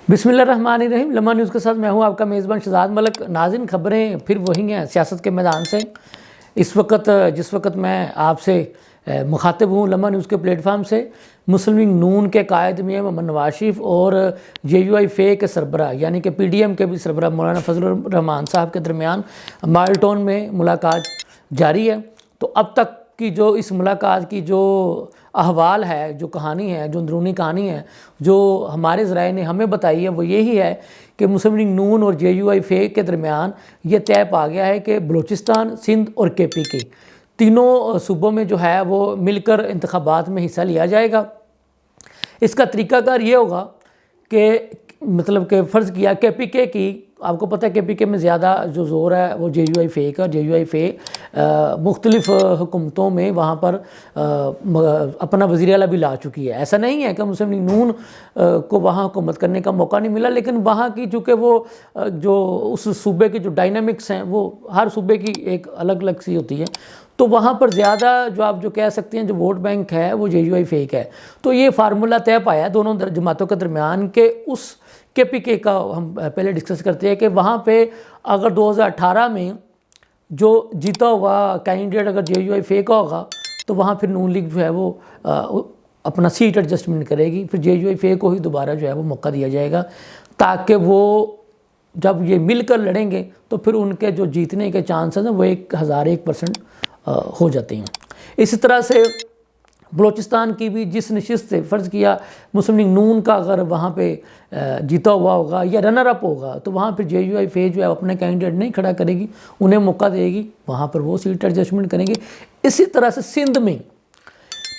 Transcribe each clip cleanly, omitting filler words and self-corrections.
بسم اللہ الرحمن الرحیم۔ لمحہ نیوز کے ساتھ میں ہوں آپ کا میزبان شہزاد ملک۔ ناظرین، خبریں پھر وہی ہیں سیاست کے میدان سے۔ جس وقت میں آپ سے مخاطب ہوں لمحہ نیوز کے پلیٹ فارم سے، مسلم لیگ نون کے قائد میاں محمد نواز شریف اور JUI کے سربراہ یعنی کہ PDM کے بھی سربراہ مولانا فضل الرحمان صاحب کے درمیان مالٹون میں ملاقات جاری ہے۔ تو اب تک کی جو اس ملاقات کی جو احوال ہے، جو کہانی ہے، جو اندرونی کہانی ہے، جو ہمارے ذرائع نے ہمیں بتائی ہے، وہ یہی ہے کہ مسلم لیگ نون اور JUI کے درمیان یہ طے پا گیا ہے کہ بلوچستان، سندھ اور KPK تینوں صوبوں میں جو ہے وہ مل کر انتخابات میں حصہ لیا جائے گا۔ اس کا طریقہ کار یہ ہوگا کہ مطلب کہ فرض کیا KPK کی، آپ کو پتہ ہے KPK میں زیادہ جو زور ہے وہ JUI کا۔ JUI مختلف حکومتوں میں وہاں پر اپنا وزیر اعلیٰ بھی لا چکی ہے۔ ایسا نہیں ہے کہ مسلم لیگ نون کو وہاں حکومت کرنے کا موقع نہیں ملا، لیکن وہاں کی چونکہ وہ جو اس صوبے کے جو ڈائنامکس ہیں وہ ہر صوبے کی ایک الگ الگ سی ہوتی ہے، تو وہاں پر زیادہ جو آپ جو کہہ سکتے ہیں جو ووٹ بینک ہے وہ JUI کا ہے۔ تو یہ فارمولہ طے پایا ہے دونوں جماعتوں کے درمیان کہ اس KPK کا ہم پہلے ڈسکس کرتے ہیں کہ وہاں پہ اگر 2018 میں جو جیتا ہوا کینڈیڈیٹ اگر JUI کا ہوگا تو وہاں پھر نون لیگ جو ہے وہ اپنا سیٹ ایڈجسٹمنٹ کرے گی، پھر JUI کو ہی دوبارہ جو ہے وہ موقع دیا جائے گا، تاکہ وہ جب یہ مل کر لڑیں گے تو پھر ان کے جو جیتنے کے چانسز ہیں وہ 1001% ہو جاتے ہیں۔ اسی طرح سے بلوچستان کی بھی جس نشست سے فرض کیا مسلم لیگ نون کا اگر وہاں پہ جیتا ہوا ہوگا یا رنر اپ ہوگا تو وہاں پھر JUI جو ہے اپنے کینڈیڈیٹ نہیں کھڑا کرے گی، انہیں موقع دے گی، وہاں پر وہ سیٹ ایڈجسٹمنٹ کریں گے۔ اسی طرح سے سندھ میں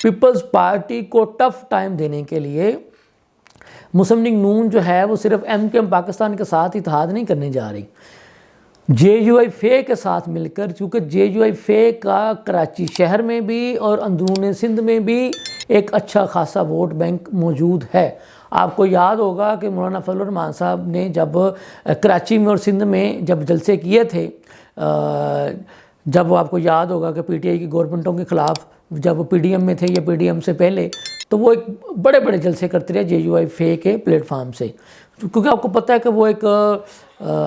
پیپلز پارٹی کو ٹف ٹائم دینے کے لیے مسلم لیگ نون جو ہے وہ صرف MKM پاکستان کے ساتھ اتحاد نہیں کرنے جا رہی، JUI کے ساتھ مل کر، چونکہ JUI کا کراچی شہر میں بھی اور اندرون سندھ میں بھی ایک اچھا خاصا ووٹ بینک موجود ہے۔ آپ کو یاد ہوگا کہ مولانا فضل الرحمان صاحب نے جب کراچی میں اور سندھ میں جب جلسے کیے تھے، جب آپ کو یاد ہوگا کہ PTI کی گورنمنٹوں کے خلاف جب وہ PDM میں تھے یا PDM سے پہلے، تو وہ ایک بڑے بڑے جلسے کرتے رہے JUI کے پلیٹ فارم سے، کیونکہ آپ کو پتہ ہے کہ وہ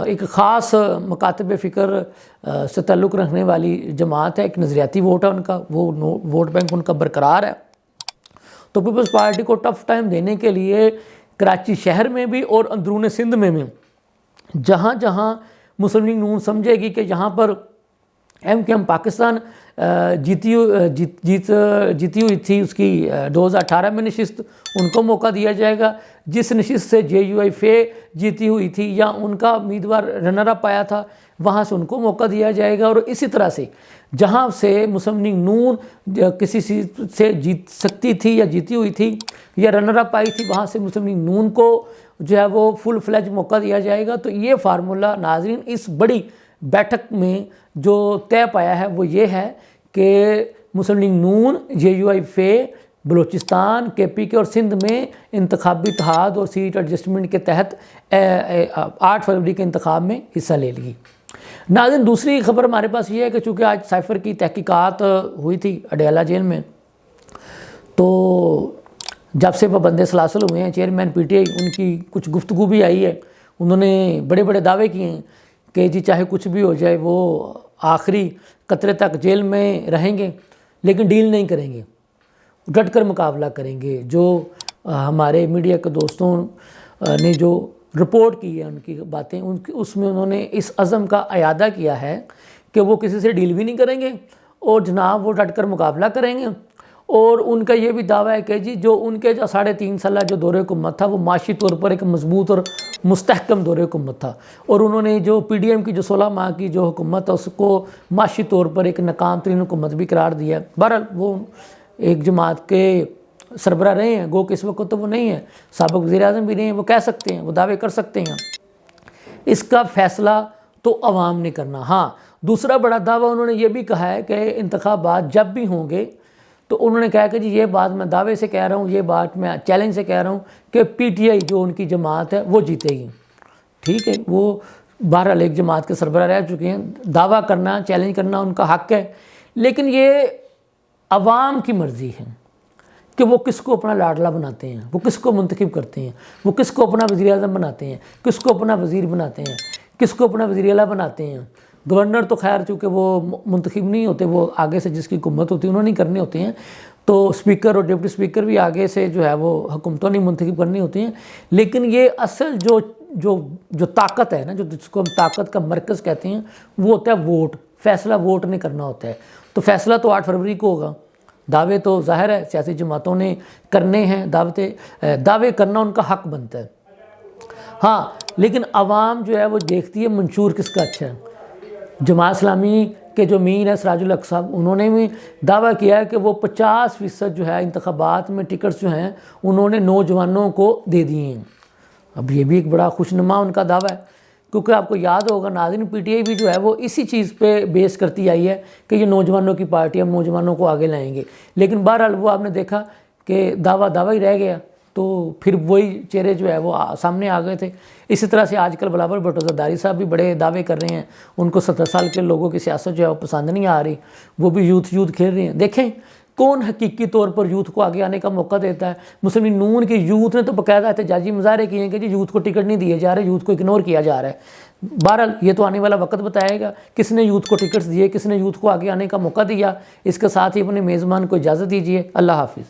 ایک خاص مکاتب فکر سے تعلق رکھنے والی جماعت ہے، ایک نظریاتی ووٹ ہے ان کا، وہ ووٹ بینک ان کا برقرار ہے۔ تو پیپلز پارٹی کو ٹف ٹائم دینے کے لیے کراچی شہر میں بھی اور اندرون سندھ میں بھی جہاں جہاں مسلم لیگ نون سمجھے گی کہ یہاں پر MKM پاکستان جیتی ہوئی تھی، اس کی 2018 میں نشست، ان کو موقع دیا جائے گا۔ جس نشست سے JUI جیتی ہوئی تھی یا ان کا امیدوار رنر اپ آیا تھا، وہاں سے ان کو موقع دیا جائے گا۔ اور اسی طرح سے جہاں سے مسلم لیگ نون کسی سیٹ سے جیت سکتی تھی یا جیتی ہوئی تھی یا رنر اپ آئی تھی، وہاں سے مسلم لیگ نون کو جو ہے وہ فل فلیج موقع دیا جائے گا۔ تو یہ فارمولہ ناظرین اس بڑی بیٹھک میں جو طے پایا ہے وہ یہ ہے کہ مسلم لیگ نون، JUI بلوچستان، KPK اور سندھ میں انتخابی اتحاد اور سیٹ ایڈجسٹمنٹ کے تحت 8 فروری کے انتخاب میں حصہ لے لی۔ ناظرین، دوسری خبر ہمارے پاس یہ ہے کہ چونکہ آج سائفر کی تحقیقات ہوئی تھی اڈیالہ جیل میں، تو جب سے پابند سلاسل ہوئے ہیں چیئرمین PTI، ان کی کچھ گفتگو بھی آئی ہے۔ انہوں نے بڑے بڑے دعوے کیے ہیں کہ جی چاہے کچھ بھی ہو جائے وہ آخری قطرے تک جیل میں رہیں گے، لیکن ڈیل نہیں کریں گے، ڈٹ کر مقابلہ کریں گے۔ جو ہمارے میڈیا کے دوستوں نے جو رپورٹ کی ہے ان کی باتیں، اس میں انہوں نے اس عزم کا اعادہ کیا ہے کہ وہ کسی سے ڈیل بھی نہیں کریں گے اور جناب وہ ڈٹ کر مقابلہ کریں گے۔ اور ان کا یہ بھی دعویٰ ہے کہ جی جو ان کے جو 3.5 سالہ جو دور حکومت تھا وہ معاشی طور پر ایک مضبوط اور مستحکم دور حکومت تھا، اور انہوں نے جو PDM کی جو 16 ماہ کی جو حکومت ہے اس کو معاشی طور پر ایک ناکام ترین حکومت بھی قرار دیا ہے۔ بہرحال وہ ایک جماعت کے سربراہ رہے ہیں، گو کہ اس وقت تو وہ نہیں ہیں، سابق وزیر اعظم بھی نہیں ہیں، وہ کہہ سکتے ہیں، وہ دعوے کر سکتے ہیں۔ اس کا فیصلہ تو عوام نے کرنا۔ ہاں، دوسرا بڑا دعویٰ انہوں نے یہ بھی کہا ہے کہ انتخابات جب بھی ہوں گے تو انہوں نے کہا کہ جی یہ بات میں دعوے سے کہہ رہا ہوں، یہ بات میں چیلنج سے کہہ رہا ہوں کہ PTI جو ان کی جماعت ہے وہ جیتے گی۔ ٹھیک ہے، وہ بہرحال ایک جماعت کے سربراہ رہ چکے ہیں، دعویٰ کرنا، چیلنج کرنا ان کا حق ہے، لیکن یہ عوام کی مرضی ہے کہ وہ کس کو اپنا لاڈلا بناتے ہیں، وہ کس کو منتخب کرتے ہیں، وہ کس کو اپنا وزیر اعظم بناتے ہیں، کس کو اپنا وزیر بناتے ہیں، کس کو اپنا وزیر اعلیٰ بناتے ہیں۔ گورنر تو خیر چونکہ وہ منتخب نہیں ہوتے، وہ آگے سے جس کی حکومت ہوتی ہے انہوں نے کرنے ہوتے ہیں، تو اسپیکر اور ڈپٹی اسپیکر بھی آگے سے جو ہے وہ حکومتوں نے منتخب کرنی ہوتی ہیں۔ لیکن یہ اصل جو طاقت ہے نا، جس کو ہم طاقت کا مرکز کہتے ہیں، وہ ہوتا ہے ووٹ۔ فیصلہ ووٹ نے کرنا ہوتا ہے، تو فیصلہ تو 8 فروری کو ہوگا۔ دعوے تو ظاہر ہے سیاسی جماعتوں نے کرنے ہیں، دعوے کرنا ان کا حق بنتا ہے۔ ہاں لیکن عوام جو ہے وہ دیکھتی ہے منشور کس کا اچھا ہے۔ جماعت اسلامی کے جو امین ہے سراج الحق صاحب، انہوں نے بھی دعویٰ کیا ہے کہ وہ 50% جو ہے انتخابات میں ٹکٹس جو ہیں انہوں نے نوجوانوں کو دے دیے ہیں۔ اب یہ بھی ایک بڑا خوشنما ان کا دعویٰ ہے، کیونکہ آپ کو یاد ہوگا ناظرین، پی ٹی آئی بھی جو ہے وہ اسی چیز پہ بیس کرتی آئی ہے کہ یہ نوجوانوں کی پارٹی، ہم نوجوانوں کو آگے لائیں گے۔ لیکن بہرحال وہ آپ نے دیکھا کہ دعویٰ ہی رہ گیا، تو پھر وہی چہرے جو ہے وہ سامنے آ گئے تھے۔ اسی طرح سے آج کل بلاول بھٹو زرداری صاحب بھی بڑے دعوے کر رہے ہیں، ان کو 70 سال کے لوگوں کی سیاست جو ہے وہ پسند نہیں آ رہی، وہ بھی یوتھ کھیل رہے ہیں۔ دیکھیں کون حقیقی طور پر یوتھ کو آگے آنے کا موقع دیتا ہے۔ مسلم نون کی یوتھ نے تو باقاعدہ احتجاجی مظاہرے کیے ہیں کہ جی یوتھ کو ٹکٹ نہیں دیے جا رہے، یوتھ کو اگنور کیا جا رہا ہے۔ بہرحال یہ تو آنے والا وقت بتائے گا کس نے یوتھ کو ٹکٹس دیے، کس نے یوتھ کو آگے آنے کا موقع دیا۔ اس کے ساتھ ہی اپنے میزبان کو اجازت دیجیے۔ اللہ حافظ۔